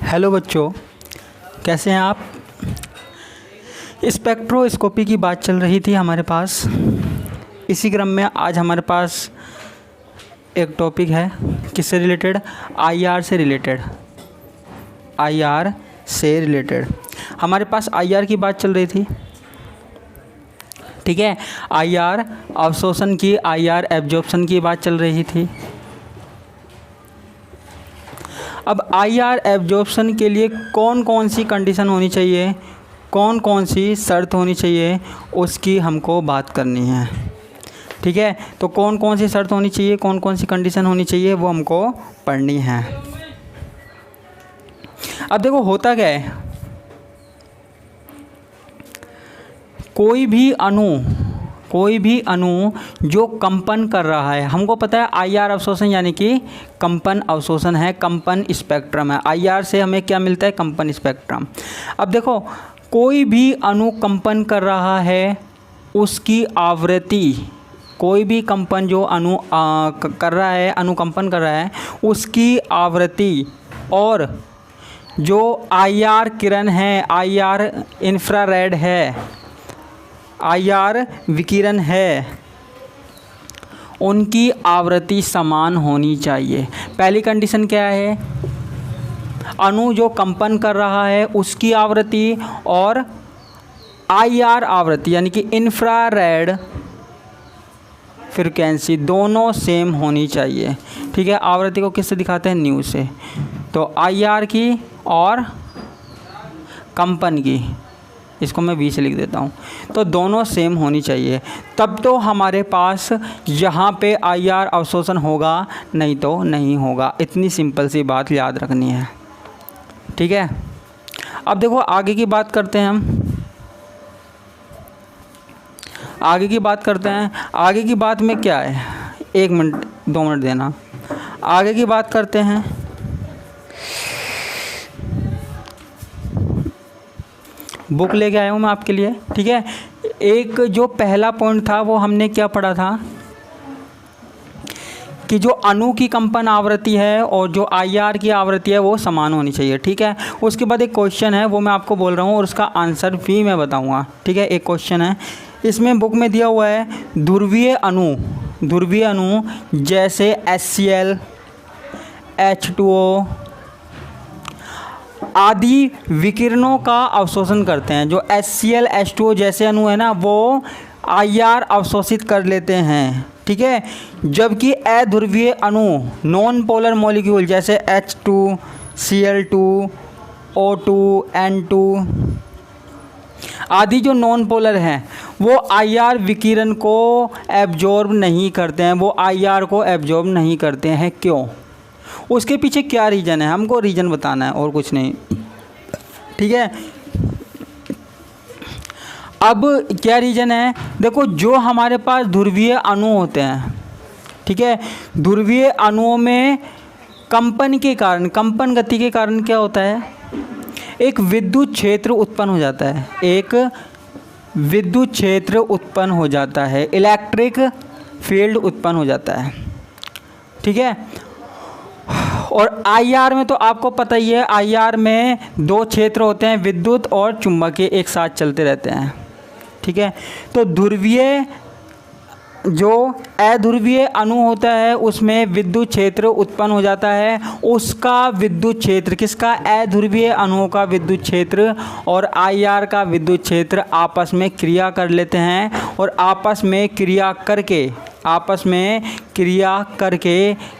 Hello बच्चों, कैसे हैं आप। स्पेक्ट्रोस्कोपी की बात चल रही थी हमारे पास। इसी क्रम में आज हमारे पास एक टॉपिक है, किससे रिलेटेड, आईआर से रिलेटेड। आईआर से रिलेटेड हमारे पास आईआर की बात चल रही थी, ठीक है। आईआर अवशोषण की, आईआर एब्जॉर्प्शन की बात चल रही थी। अब आईआर एब्जॉर्प्शन के लिए कौन कौन सी कंडीशन होनी चाहिए, कौन कौन सी शर्त होनी चाहिए, उसकी हमको बात करनी है, ठीक है। तो कौन कौन सी शर्त होनी चाहिए, कौन कौन सी कंडीशन होनी चाहिए, वो हमको पढ़नी है। अब देखो होता क्या है, कोई भी अणु जो कंपन कर रहा है, हमको पता है आईआर अवशोषण यानी कि कंपन अवशोषण है, कंपन स्पेक्ट्रम है। आईआर से हमें क्या मिलता है, कंपन स्पेक्ट्रम। अब देखो कोई भी अणु कंपन कर रहा है, उसकी आवृत्ति, कोई भी कंपन जो अणु कर रहा है, अनुकंपन कर रहा है, उसकी आवृत्ति और जो आईआर किरण है, आईआर इंफ्रारेड है, आईआर विकिरण है, उनकी आवृत्ति समान होनी चाहिए। पहली कंडीशन क्या है, अणु जो कंपन कर रहा है उसकी आवृत्ति और आईआर आवृत्ति यानी कि इंफ्रारेड फ्रीक्वेंसी दोनों सेम होनी चाहिए, ठीक है। आवृत्ति को किससे दिखाते हैं, न्यू से। तो आईआर की और कंपन की, इसको मैं V से लिख देता हूँ, तो दोनों सेम होनी चाहिए, तब तो हमारे पास यहाँ पे आईआर अवशोषण होगा, नहीं तो नहीं होगा। इतनी सिंपल सी बात याद रखनी है, ठीक है। अब देखो आगे की बात करते हैं हम, आगे की बात करते हैं। आगे की बात में क्या है, 1 मिनट 2 मिनट देना। आगे की बात करते हैं, बुक लेके आया हूँ मैं आपके लिए, ठीक है। एक जो पहला पॉइंट था वो हमने क्या पढ़ा था कि जो अणु की कंपन आवृत्ति है और जो आईआर की आवृत्ति है वो समान होनी चाहिए, ठीक है। उसके बाद एक क्वेश्चन है, वो मैं आपको बोल रहा हूँ और उसका आंसर भी मैं बताऊँगा, ठीक है। एक क्वेश्चन है, इसमें बुक में दिया हुआ है ध्रुवीय अणु जैसे HCl, H2O आदि विकिरणों का अवशोषण करते हैं। जो HCl, H2O जैसे अणु है ना, वो आईआर अवशोषित कर लेते हैं, ठीक है। जबकि अध्रुवीय अणु, नॉन पोलर मॉलिक्यूल जैसे H2, Cl2, O2, N2 आदि जो नॉन पोलर हैं, वो आईआर विकिरण को एब्जॉर्ब नहीं करते हैं, वो आईआर को एब्जॉर्ब नहीं करते हैं। क्यों, उसके पीछे क्या रीज़न है, हमको रीज़न बताना है और कुछ नहीं, ठीक है। अब क्या रीज़न है, देखो जो हमारे पास ध्रुवीय अणु होते हैं, ठीक है, ध्रुवीय अणुओं में कंपन के कारण, कंपन गति के कारण क्या होता है, एक विद्युत क्षेत्र उत्पन्न हो जाता है, एक विद्युत क्षेत्र उत्पन्न हो जाता है, इलेक्ट्रिक फील्ड उत्पन्न हो जाता है, ठीक है। और आईआर में तो आपको पता ही है, आईआर में 2 क्षेत्र होते हैं, विद्युत और चुंबकीय, एक साथ चलते रहते हैं, ठीक है। तो ध्रुवीय, जो अध्रुवीय अणु होता है उसमें विद्युत क्षेत्र उत्पन्न हो जाता है, उसका विद्युत क्षेत्र, किसका, अध्रुवीय अणुओं का विद्युत क्षेत्र और आईआर का विद्युत क्षेत्र आपस में क्रिया कर लेते हैं और आपस में क्रिया करके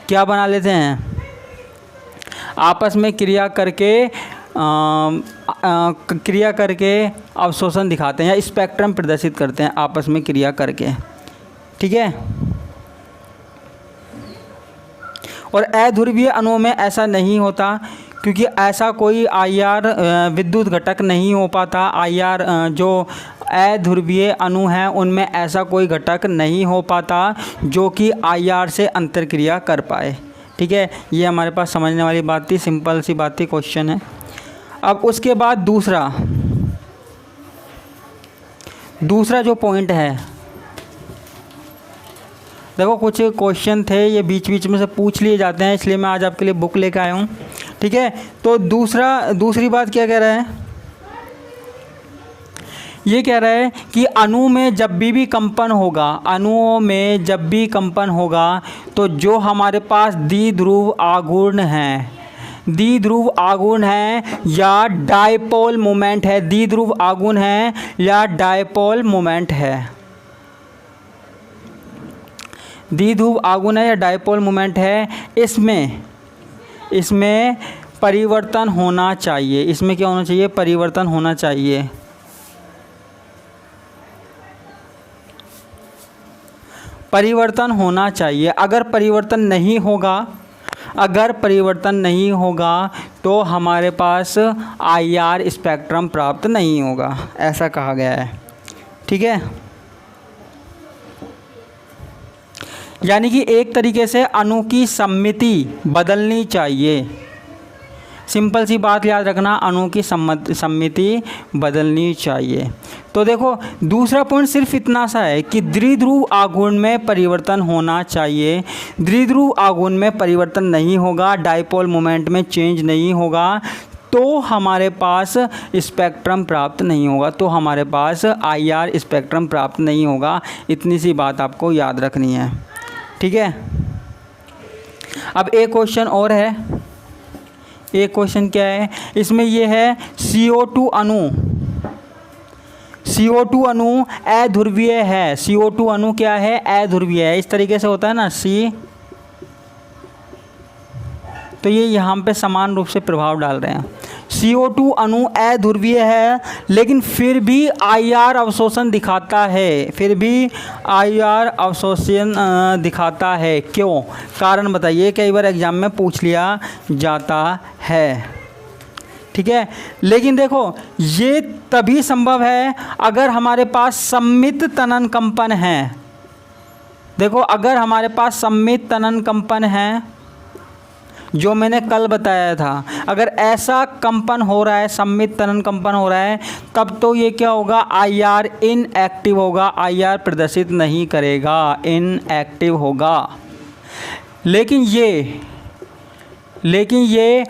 क्या बना लेते हैं, आपस में क्रिया करके अवशोषण दिखाते हैं या स्पेक्ट्रम प्रदर्शित करते हैं आपस में क्रिया करके, ठीक है। और अध्रुवीय अणुओं में ऐसा नहीं होता, क्योंकि ऐसा कोई आईआर विद्युत घटक नहीं हो पाता। आईआर जो अध्रुवीय अणु हैं उनमें ऐसा कोई घटक नहीं हो पाता जो कि आईआर से अंतर्क्रिया कर पाए, ठीक है। ये हमारे पास समझने वाली बात थी, सिंपल सी बात थी, क्वेश्चन है। अब उसके बाद दूसरा जो पॉइंट है, देखो कुछ क्वेश्चन थे ये बीच बीच में से पूछ लिए जाते हैं, इसलिए मैं आज आपके लिए बुक लेकर आया हूँ, ठीक है। तो दूसरी बात क्या कह रहा है, ये कह रहा है कि अणु में जब भी कंपन होगा, अणुओं में जब भी कंपन होगा तो जो हमारे पास द्विध्रुव आघूर्ण हैं, द्विध्रुव आघूर्ण है या डायपोल मोमेंट है, द्विध्रुव आघूर्ण है या डायपोल मोमेंट है, द्विध्रुव आघूर्ण है या डायपोल मोमेंट है, इसमें परिवर्तन होना चाहिए। इसमें क्या होना चाहिए, परिवर्तन होना चाहिए। परिवर्तन होना चाहिए। अगर परिवर्तन नहीं होगा तो हमारे पास IR स्पेक्ट्रम प्राप्त नहीं होगा, ऐसा कहा गया है। ठीक है, यानी कि एक तरीके से अणु की सममिति बदलनी चाहिए। सिंपल सी बात याद रखना, अणु की सममिति बदलनी चाहिए। तो देखो दूसरा पॉइंट सिर्फ इतना सा है कि द्विध्रुव आघूर्ण में परिवर्तन होना चाहिए। द्विध्रुव आघूर्ण में परिवर्तन नहीं होगा, डायपोल मोमेंट में चेंज नहीं होगा तो हमारे पास स्पेक्ट्रम प्राप्त नहीं होगा, तो हमारे पास IR स्पेक्ट्रम प्राप्त नहीं होगा। इतनी सी बात आपको याद रखनी है। ठीक है, अब एक क्वेश्चन और है। एक क्वेश्चन क्या है इसमें, ये है CO2 अणु अध्रुवीय है। CO2 अणु क्या है, अध्रुवीय है। इस तरीके से होता है ना C, तो ये यहाँ पे समान रूप से प्रभाव डाल रहे हैं। CO2 अणु अध्रुवीय है लेकिन फिर भी IR अवशोषण दिखाता है, दिखाता है। क्यों, कारण बताइए, कई बार एग्जाम में पूछ लिया जाता है। ठीक है, लेकिन देखो ये तभी संभव है अगर हमारे पास सममित तनन कंपन है। देखो अगर हमारे पास सममित तनन कंपन है, जो मैंने कल बताया था, अगर ऐसा कंपन हो रहा है, सममित तनन कंपन हो रहा है, तब तो ये क्या होगा, IR इनएक्टिव होगा, IR प्रदर्शित नहीं करेगा, इनएक्टिव होगा। लेकिन ये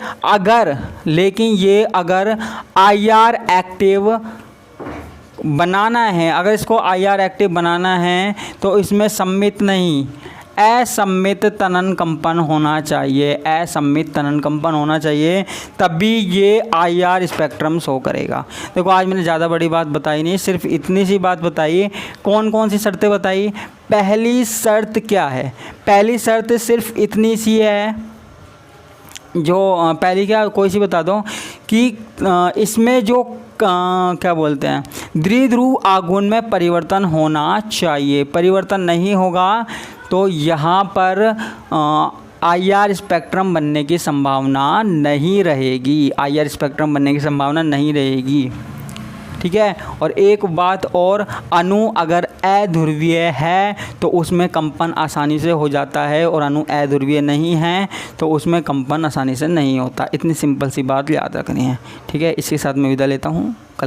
अगर IR एक्टिव बनाना है, अगर इसको IR एक्टिव बनाना है तो इसमें सममित नहीं, असम्मित तनन कंपन होना चाहिए, असम्मित तनन कंपन होना चाहिए, तभी ये IR स्पेक्ट्रम शो करेगा। देखो आज मैंने ज़्यादा बड़ी बात बताई नहीं, सिर्फ इतनी सी बात बताई। कौन कौन सी शर्तें बताई, पहली शर्त क्या है, पहली शर्त सिर्फ इतनी सी है, जो पहली क्या, कोई सी बता दो कि इसमें जो क्या बोलते हैं, द्विध्रुव आघूर्ण में परिवर्तन होना चाहिए। परिवर्तन नहीं होगा तो यहाँ पर IR स्पेक्ट्रम बनने की संभावना नहीं रहेगी, IR स्पेक्ट्रम बनने की संभावना नहीं रहेगी। ठीक है, और एक बात और, अणु अगर अध्रुवीय है तो उसमें कंपन आसानी से हो जाता है, और अणु अध्रुवीय नहीं है तो उसमें कंपन आसानी से नहीं होता। इतनी सिंपल सी बात याद रखनी है। ठीक है, इसके साथ मैं विदा लेता हूँ। कल